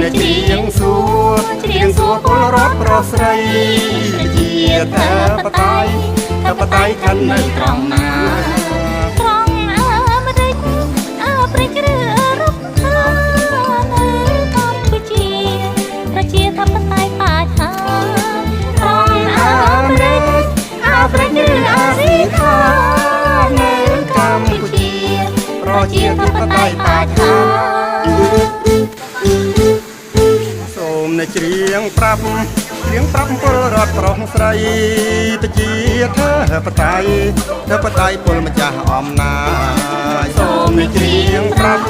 ในเชียงสัวពលរដ្ឋប្រុសស្រីជាធិបតេយ្យขันในตรองนาត្រង់អាមេរិកអាហ្វ្រិកឬអឺរ៉ុបថានៅកម្ពុជាប្រជាធិបតេយ្យបាថាត្រង់អាមេរិកអាហ្វ្រិកឬអាស៊ីថានៅកម្ពុជាប្រជាធិបតេយ្យបាថាសូមនៅច្រៀងប្រាប់ពលរដ្ឋប្រុសស្រីទៅជាធិបតេយ្យពលម្ចាស់អំណាចសូមនៅច្រៀងប្រាប់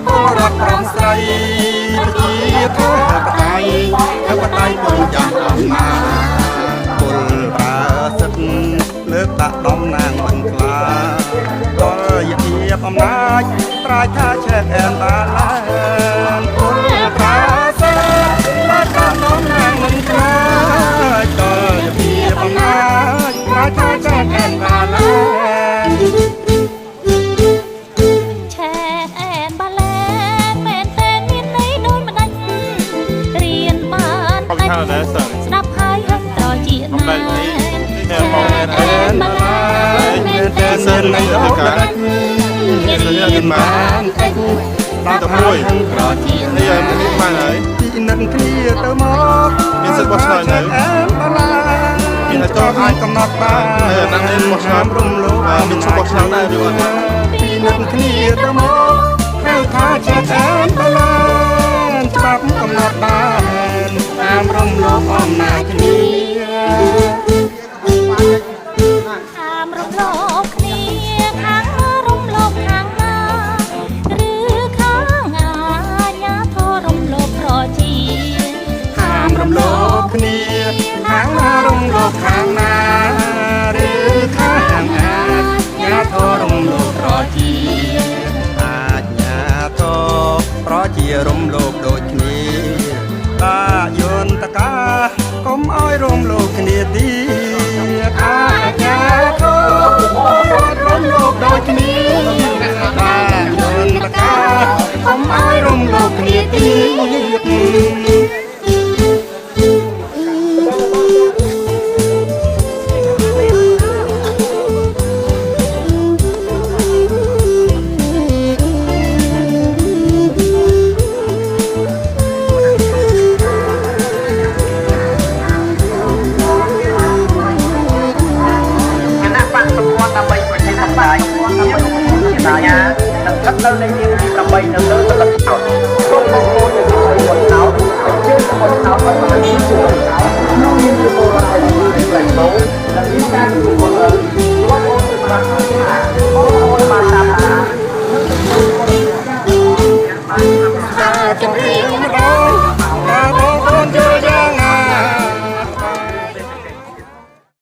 ពលរដ្ឋប្រុសស្រីទៅជាធិបតេយ្យពលម្ចាស់អំណាចពលប្រើសិទ្ធិលើកដាក់ដំណាងមិនខ្លាដល់យភាពអំណាចត្រាយថាឆែកអែនបាឡានពលប្រើសិទ្ធិលើកដាក់ដំណាងមិនខ្លាដល់យភាពអំណាចត្រាយថាឆែកអែនបាឡានឆែកអែនបាឡានមែនតែមានន័យដូចម្ដេចរៀនបានតែស្ដាប់ហើយហឹងត្រជាណាសិននៃឱកាសមានបានតែដល់មួយក្រជានេះមិនបានហើយពីនិតគ្នាទៅមកមានសិទ្ធិបោះឆ្នោតនៅមានតែចូលអាចកំណត់បាននៅតាមនេះបោះឆ្នោតរំលោភមានឈប់បោះឆ្នោតដែរឬអត់ពីនិតគ្នាទៅមកហៅថាជាតែបលាច្បាប់កំណត់បានតាមរំលោភអំណាចគ្នាតាមរំលោភគ្នាខាងរំលោភខាងណាឬខាងអាញាធរំលោភប្រជាតាមរំលោភគ្នាខាងរំលោភខាងណាឬខាងអាញាធរំលោភប្រជាអាញាធប្រជារំលោភដូចគ្នាតាយន្តការកុំឲ្យរំលោភគ្នាទីអាញាធរំលោភដូចគ្នាតាយន្តការកុំឲ្យរំលោភគ្នាទី